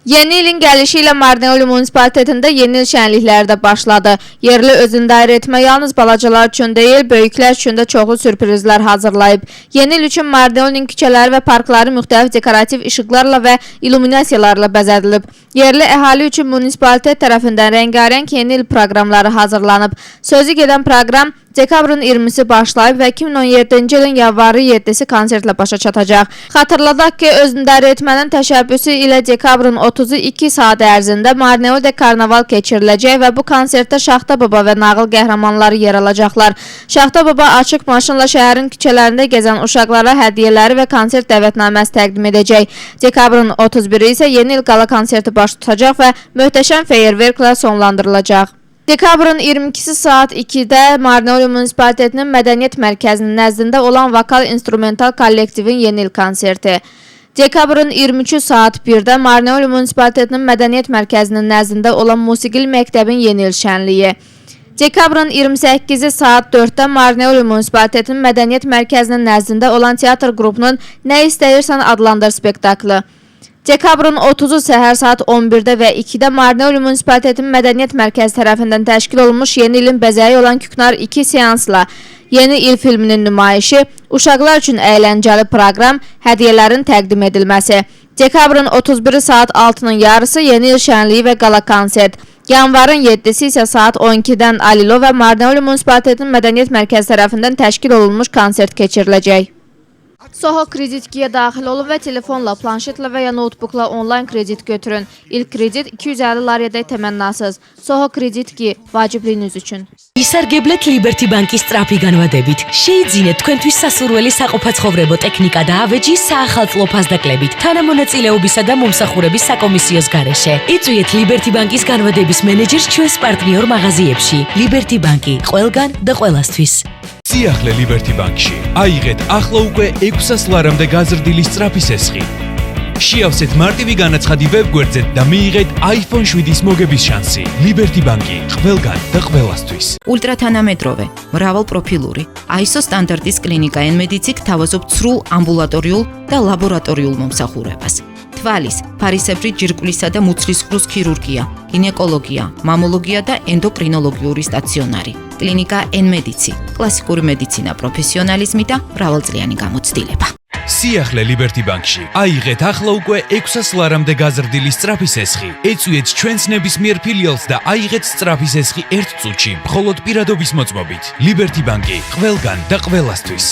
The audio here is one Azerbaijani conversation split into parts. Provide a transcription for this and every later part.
Yeni ilin gəlişi ilə Marneoli munisipalitetində yeni il şənlikləri də başladı. Yerli özünü dairə etmə yalnız balacalar üçün deyil, böyüklər üçün də çoxlu sürprizlər hazırlayıb. Yeni il üçün Marneolinin küçələri və parkları müxtəlif dekorativ işıqlarla və illuminasiyalarla bəzədilib. Yerli əhali üçün munisipalitet tərəfindən rəngarəng yeni il proqramları hazırlanıb. Sözü gedən proqram dekabrın 20-si başlayıb və 2017-ci ilin yanvarı 7-si konsertlə başa çatacaq. Xatırladaq ki, özünü idarə etmənin təşəbbüsü ilə dekabrın 30-u 2 saat ərzində Marneolidə karnaval keçiriləcək və bu konsertdə Şaxta Baba və nağıl qəhrəmanları yer alacaqlar. Şaxta Baba açıq maşınla şəhərin küçələrində gəzən uşaqlara hədiyyələri və konsert dəvətnaməsi təqdim edəcək. Dekabrın 31-i isə yeni il qala konserti baş tutacaq və möhtəşəm feyerverklə sonlandırılacaq. Dekabrın 22-si saat 2-də Marneoli munisipalitetinin mədəniyyət mərkəzinin nəzdində olan vokal-instrumental kollektivin yeni il konserti. Dekabrın 23-cü saat 1-də Marneoli munisipalitetinin mədəniyyət mərkəzinin nəzdində olan musiqili məktəbin yeni il şənliyi. Dekabrın 28-ci saat 4-də Marneoli munisipalitetinin mədəniyyət mərkəzinin nəzdində olan teatr qrupunun Nə istəyirsən adlandır spektaklı. Dekabrın 30-u səhər saat 11-də və 2-də Marneoli munisipalitetinin mədəniyyət mərkəzi tərəfindən təşkil olunmuş yeni ilin bəzəyi olan Küknar 2 seansla yeni il filminin nümayişi, uşaqlar üçün əyləncəli proqram, hədiyyələrin təqdim edilməsi. Dekabrın 31-i saat 6-nın yarısı yeni il şənliyi və qala konsert. Yanvarın 7-si isə saat 12-dən Alilo və Marneoli munisipalitetinin mədəniyyət mərkəzi tərəfindən təşkil olunmuş konsert keçiriləcək. Soho Kreditkiyə daxil olun və telefonla, planşetlə və ya notebookla onlayn kredit götürün. İlk kredit 250 lariədək təmənnasız. Soho Kreditki vacibliyiniz üçün. ისარგებლეთ Liberty Bank-ის სწრაფი განვადებით. შეიძინეთ თქვენთვის სასურველი საყოფაცხოვრებო ტექნიკა და ავეჯი საახალწლო ფასდაკლებით, თანამონაწილეობისა და მომსახურების საკომისიოს გარეშე. იწვიეთ Liberty Bank-ის განვადების მენეჯერს ჩვენს პარტნიორ მაღაზიებში. Liberty Bank-ი ყველგან და ყველასთვის. სიახლე Liberty Bank-ში. აიღეთ ახლა უკვე 600 ლარამდე გაზრდილი სწრაფი სესხი. შეავსეთ მარტივი განაცხადი ვებგვერდზე და მიიღეთ iPhone 7-ის მოგების შანსი. Liberty Bank-ი ყველგან და ყველასთვის. ულტრათანამედროვე, მრავალპროფილური, ISO სტანდარტის კლინიკა N-Medici გთავაზობთ სრულ ამბულატორიულ და ლაბორატორიულ მომსახურებას. თვალის, ფარისებრი ჯირკვლისა და მუცლისყრუს ქირურგია, გინეკოლოგია, მამოლოგია და ენდოკრინოლოგიური სტაციონარი. კლინიკა N-Medici, კლასიკური მედიცინა, პროფესიონალიზმი და მრავალწლიანი გამოცდილება. სიახლე Liberty Bank-ში. აიღეთ ახლა უკვე 600 ლარამდე გაზრდილი სწრაფი სესხი. ეწვიეთ ჩვენს ნებისმიერ ფილიალს და აიღეთ სწრაფი სესხი 1 წუთში, მხოლოდ პირადობის მოწმობით. Liberty Bank-ი ყველგან და ყველასთვის.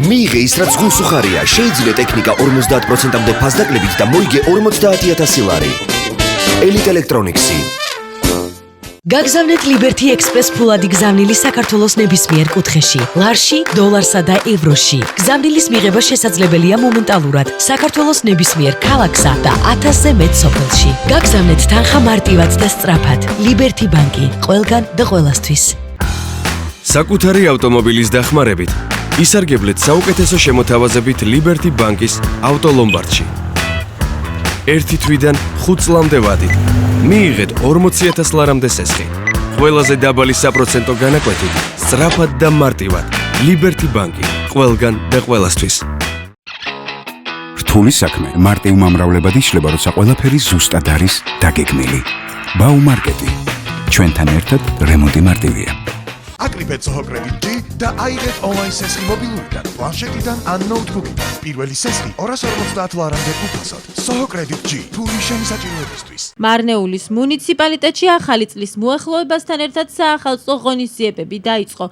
მიიღე ის რაც გულს უხარია, შეიძინე ტექნიკა 50%-მდე ფასდაკლებით და მოიგე 50,000 ლარი. Elite Electronics-ი. გაგზავნეთ Liberty Express ფულადი გზავნილი საქართველოს ნებისმიერ კუთხეში, ლარში, დოლარსა და ევროში. გზავნილის მიღება შესაძლებელია მომენტალურად საქართველოს ნებისმიერ ქალაქსა და 1000-ზე მეტ სოფელში. გაგზავნეთ თანხა მარტივად და სწრაფად. Liberty Bank-ი ყველგან და ყველასთვის. საკუთარი ავტომობილის დახმარებით ისარგებლეთ საუკეთესო შემოთავაზებით Liberty Bank-ის ავტოლომბარდში. 1 თვიდან 5 წლამდე ვადით. მიიღეთ 40,000 ლარამდე სესხი. ყველაზე დაბალი საპროცენტო განაკვეთით, სწრაფად და მარტივად. Liberty Bank-ი ყველგან და ყველასთვის. რთული საქმე მარტივ მომრავლებად იშლება, როცა ყველაფერი ზუსტად არის დაგეგმილი. ბაუმარკეტი. ჩვენთან ერთად რემონტი მარტივია. აკრიფეთ Soho Credit-ი და აიღეთ ონლაინ სესხი მობილურიდან, პლანშეტიდან ან ნოუთბუქიდან. პირველი სესხი 250 ლარამდე უფასოდ. Soho Credit-ი ფული შენი საჭიროებისთვის. მარნეულის მუნიციპალიტეტში ახალი წლის მოახლოებასთან ერთად საახალწლო ღონისძიებები დაიწყო.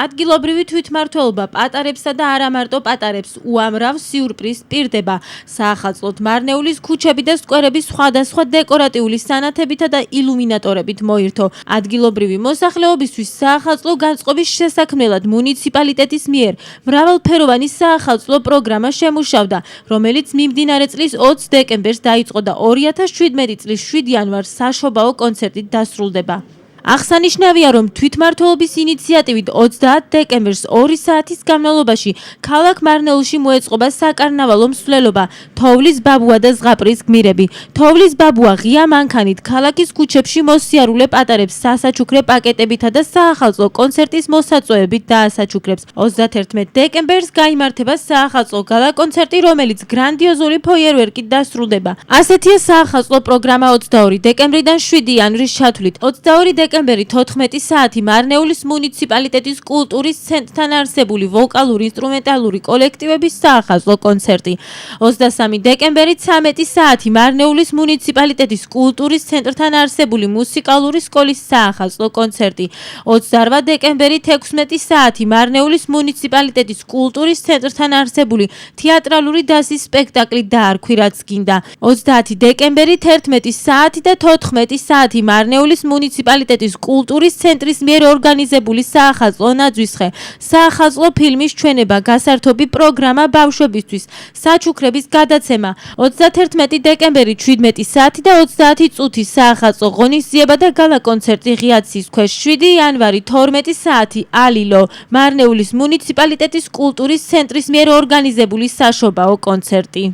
ადგილობრივი თვითმმართველობა პატარებსა და არა მარტო პატარებს უამრავ სიურპრიზს პირდება. საახალწლოდ მარნეულის ქუჩები და სკვერები სხვადასხვა დეკორატიული სანათებითა და ილუმინატორებით მოირთო. ადგილობრივი მოსახლეობისთვის საახალწლო განწყობის შესაქმნელად მუნიციპალიტეტის მიერ მრავალფეროვანი საახალწლო პროგრამა შემუშავდა, რომელიც მიმდინარე წლის 20 დეკემბერს დაიწყო და 2017 წლის 7 იანვარს საშობაო კონცერტით დასრულდება. აღსანიშნავია, რომ თვითმმართველობის ინიციატივით 30 დეკემბერს 2 საათის განმავლობაში ქალაქ მარნეულში მოეწყობა საკარნავალო მსვლელობა თოვლის ბაბუა და ზღაპრის გმირები. თოვლის ბაბუა ღია მანქანით ქალაქის ქუჩებში მოსიარულე პატარებს სასაჩუქრე პაკეტებითა და საახალწლო კონცერტის მოსაწვევებით დაასაჩუქრებს. 31 დეკემბერს გაიმართება საახალწლო გალა კონცერტი, რომელიც გრანდიოზული ფოიერვერკით დასრულდება. ასეთია საახალწლო პროგრამა 22 დეკემბრიდან 7 იანვრის ჩათვლით. 22 დეკემბერი 14 საათი მარნეულის მუნიციპალიტეტის კულტურის ცენტრთან არსებული ვოკალური ინსტრუმენტალური კოლექტივების საახალწლო კონცერტი. 23 დეკემბერი 13 საათი მარნეულის მუნიციპალიტეტის კულტურის ცენტრთან არსებული მუსიკალური სკოლის საახალწლო კონცერტი. 28 დეკემბერი 16 საათი მარნეულის მუნიციპალიტეტის კულტურის ცენტრთან არსებული თეატრალური დასის სპექტაკლი დაარქვი რაც გინდა. 30 დეკემბერი 11 საათი და 14 საათი მარნეულის მუნიციპალიტეტის კულტურის ცენტრის მიერ ორგანიზებული საახალწლო ნაძვისხე, საახალწლო ფილმის ჩვენება, გასართობი პროგრამა ბავშვებისთვის, საჩუქრების გადაცემა. 31 დეკემბერი 17 საათი და 30 წუთი საახალწლო ღონისძიება და გალა კონცერტი ღიაცის ქვეშ. 7 იანვარი 12 საათი ალილო, მარნეულის მუნიციპალიტეტის კულტურის ცენტრის მიერ ორგანიზებული საშობაო კონცერტი.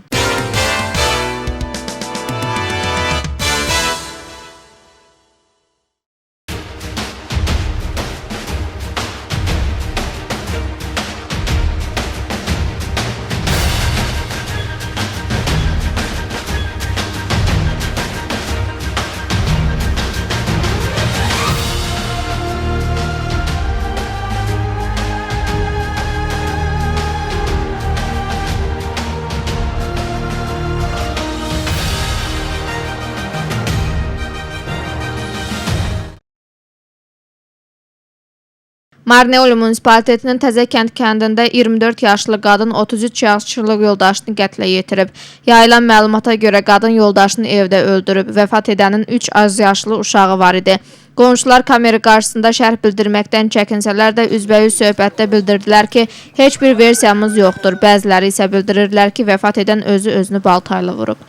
Marneuli munisipalitetinin Təzəkənd kəndində 24 yaşlı qadın 33 yaşlı yoldaşını qətlə yetirib. Yayılan məlumata görə qadın yoldaşını evdə öldürüb. Vəfat edənin 3 az yaşlı uşağı var idi. Qonşular kamera qarşısında şərh bildirməkdən çəkinsələr də üzbəyüz söhbətdə bildirdilər ki, heç bir versiyamız yoxdur. Bəziləri isə bildirirlər ki, vəfat edən özünü baltayla vurub.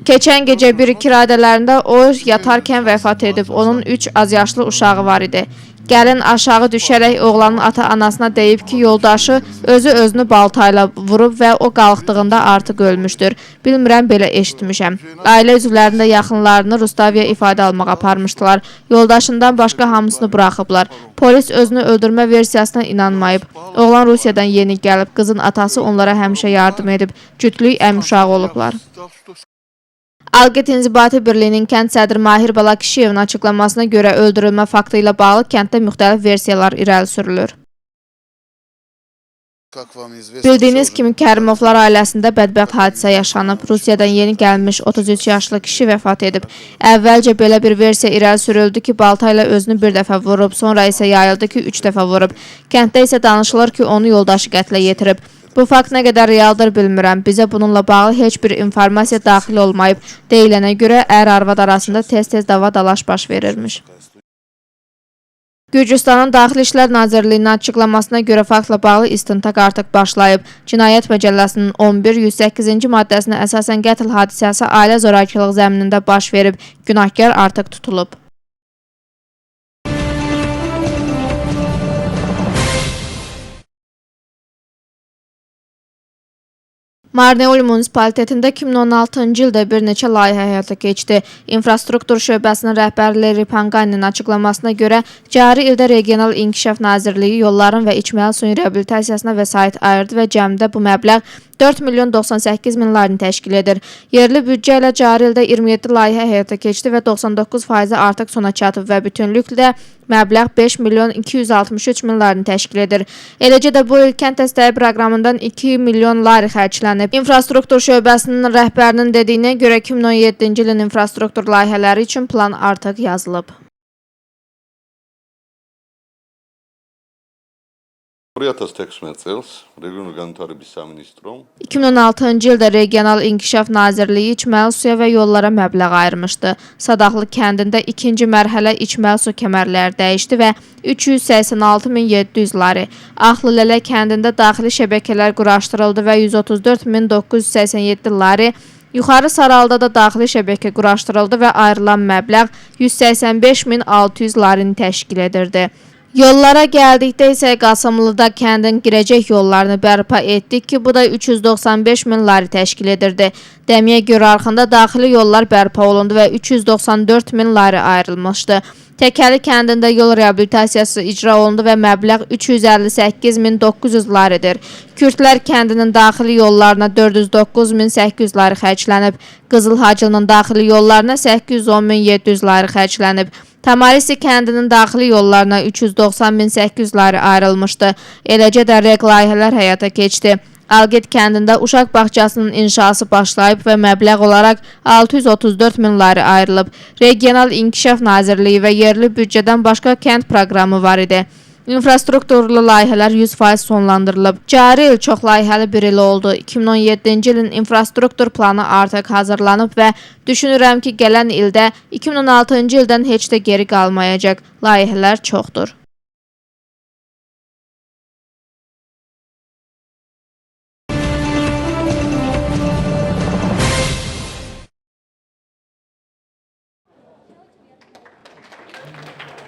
Keçən gecə bir kiradələrində o yatarkən vəfat edib. Onun 3 az yaşlı uşağı var idi. Gəlin aşağı düşərək oğlanın ata-anasına deyib ki, yoldaşı özünü baltayla vurub və o qalxdığında artıq ölmüşdür. Bilmirəm, belə eşitmişəm. Ailə üzvlərində yaxınlarını Rustaviya ifadə almağa aparmışdılar. Yoldaşından başqa hamısını buraxıblar. Polis özünü öldürmə versiyasına inanmayıb. Oğlan Rusiyadan yeni gəlib. Qızın atası onlara həmişə yardım edib. Cütlük əmuşağı olublar. Alqit İnzibati Birliyinin kənd sədri Mahir Balakişiyevin açıqlamasına görə öldürülmə faktı ilə bağlı kənddə müxtəlif versiyalar irəli sürülür. Bildiyiniz kimi Kərimovlar ailəsində bədbəxt hadisə yaşanıb. Rusiyadan yeni gəlmiş 33 yaşlı kişi vəfat edib. Əvvəlcə belə bir versiya irəli sürüldü ki, baltayla özünü bir dəfə vurub, sonra isə yayıldı ki, 3 dəfə vurub. Kənddə isə danışılır ki, onu yoldaşı qətlə yetirib. Bu fakt nə qədər realdır bilmirəm. Bizə bununla bağlı heç bir informasiya daxil olmayıb. Deyilənə görə ər-arvad arasında tez-tez dava-dalaş baş verirmiş. Gürcüstanın Daxili İşlər Nazirliyinin açıqlamasına görə faktla bağlı istintaq artıq başlayıb. Cinayət Məcəlləsinin 11-108-ci maddəsinə əsasən qətl hadisəsi ailə zorakılıq zəminində baş verib. Günahkar artıq tutulub. Marneuli munisipalitetində 2016-cı ildə bir neçə layihə həyata keçdi. İnfrastruktur şöbəsinin rəhbərliyi Ripanqaninin açıqlamasına görə cari ildə Regional İnkişaf Nazirliyi yolların və içməli suyun reabilitasiyasına vəsait ayırdı və cəmdə bu məbləğ 4 milyon 98 min larini təşkil edir. Yerli büdcə ilə cari ildə 27 layihə həyata keçdi və 99% artıq sona çatıb və bütünlüklə məbləğ 5 milyon 263 min larini təşkil edir. Eləcə də bu il kənd dəstəyi proqramından 2 milyon lari xərclənib. İnfrastruktur şöbəsinin rəhbərinin dediyinə görə 2017-ci ilin infrastruktur layihələri üçün plan artıq yazılıb. 2016-cı ildə Regional İnkişaf Nazirliyi içməli suya və yollara məbləğ ayırmışdı. Sadaqlı kəndində ikinci mərhələ içməli su kəmərləri dəyişdi və 386.700 lari. Axlılələ kəndində daxili şəbəkələr quraşdırıldı və 134.987 lari Yuxarı Saralda da daxili şəbəkə quraşdırıldı və ayrılan məbləğ 185.600 larini təşkil edirdi. Yollara gəldikdə isə Qasımlıda kəndin girəcək yollarını bərpa etdik ki, bu da 395.000 lari təşkil edirdi. Dəmiyə görə arxında daxili yollar bərpa olundu və 394.000 lari ayrılmışdı. Təkəli kəndində yol reabilitasiyası icra olundu və məbləğ 358.900 laridir. Kürdlər kəndinin daxili yollarına 409.800 lari xərclənib. Qızılhacılının daxili yollarına 810.700 lari xərclənib. Tamarisi kəndinin daxili yollarına 390.800 lari ayrılmışdı. Eləcə də rəq layihələr həyata keçdi. Alget kəndində uşaq bağçasının inşası başlayıb və məbləğ olaraq 634.000 lari ayrılıb. Regional İnkişaf Nazirliyi və yerli büdcədən başqa kənd proqramı var idi. İnfrastrukturlu layihələr 100% sonlandırılıb. Cari il çox layihəli bir il oldu. 2017-ci ilin infrastruktur planı artıq hazırlanıb və düşünürəm ki, gələn ildə 2016-cı ildən heç də geri qalmayacaq. Layihələr çoxdur.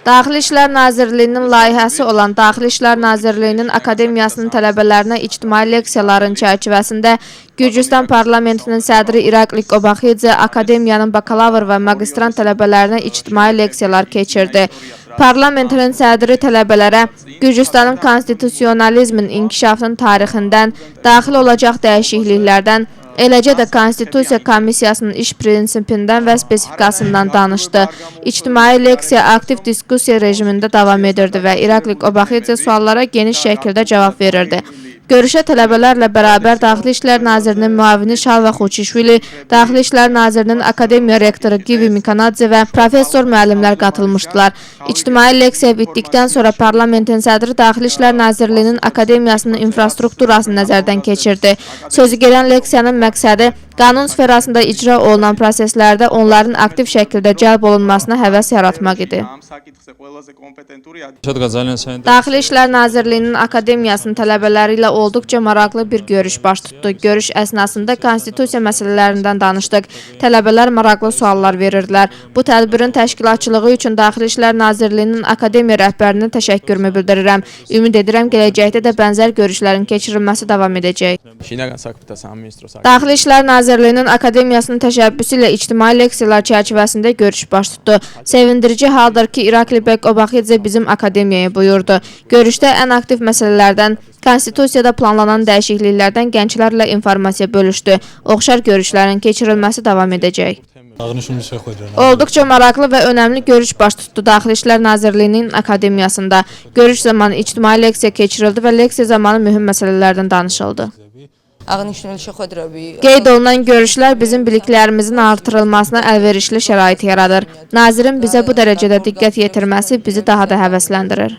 Daxili İşlər Nazirliyinin layihəsi olan Daxili İşlər Nazirliyinin Akademiyasının tələbələrinə ictimai leksiyaların çərçivəsində Gürcüstan Parlamentinin sədri İrakli Qobaxidze Akademiyanın bakalavr və magistrant tələbələrinə ictimai leksiyalar keçirdi. Parlamentin sədri tələbələrə Gürcüstanın konstitusionalizmin inkişafının tarixindən, daxil olacaq dəyişikliklərdən, eləcə də Konstitusiya Komissiyasının iş prinsipindən və spesifikasından danışdı. İctimai leksiya aktiv diskusiya rejimində davam edirdi və İrakli Qobaxidze suallara geniş şəkildə cavab verirdi. Görüşə tələbələrlə bərabər Daxili İşlər Nazirinin müavini Şalva Xoçişvili, Daxili İşlər Nazirinin Akademiya rektoru Givi Mikanadze və professor müəllimlər qatılmışdılar. İctimai leksiya bitdikdən sonra parlamentin sədri Daxili İşlər Nazirliyinin Akademiyasının infrastrukturasını nəzərdən keçirdi. Sözü gedən leksiyanın məqsədi qanun sferasında icra olunan proseslərdə onların aktiv şəkildə cəlb olunmasına həvəs yaratmaq idi. Daxili İşlər Nazirliyinin Akademiyasının tələbələri ilə olduqca maraqlı bir görüş baş tutdu. Görüş əsnasında konstitusiya məsələlərindən danışdıq. Tələbələr maraqlı suallar verirdilər. Bu tədbirin təşkilatçılığı üçün Daxili İşlər Nazirliyinin Akademiya rəhbərinə təşəkkürümü bildirirəm. Ümid edirəm gələcəkdə də bənzər görüşlərin keçirilməsi davam edəcək. Daxili İşlər Nazirliyinin Akademiyasının təşəbbüsü ilə ictimai leksiyalar çərçivəsində görüş baş tutdu. Sevindirici haldır ki, İrakli Qobaxidze bizim akademiyaya buyurdu. Görüşdə ən aktiv məsələlərdən, konstitusiyada planlanan dəyişikliklərdən gənclərlə informasiya bölüşdü. Oxşar görüşlərin keçirilməsi davam edəcək. Olduqca maraqlı və önəmli görüş baş tutdu Daxili İşlər Nazirliyinin Akademiyasında. Görüş zamanı ictimai leksiya keçirildi və leksiya zamanı mühüm məsələlərdən danışıldı. Qeyd olunan görüşlər bizim biliklərimizin artırılmasına əlverişli şərait yaradır. Nazirin bizə bu dərəcədə diqqət yetirməsi bizi daha da həvəsləndirir.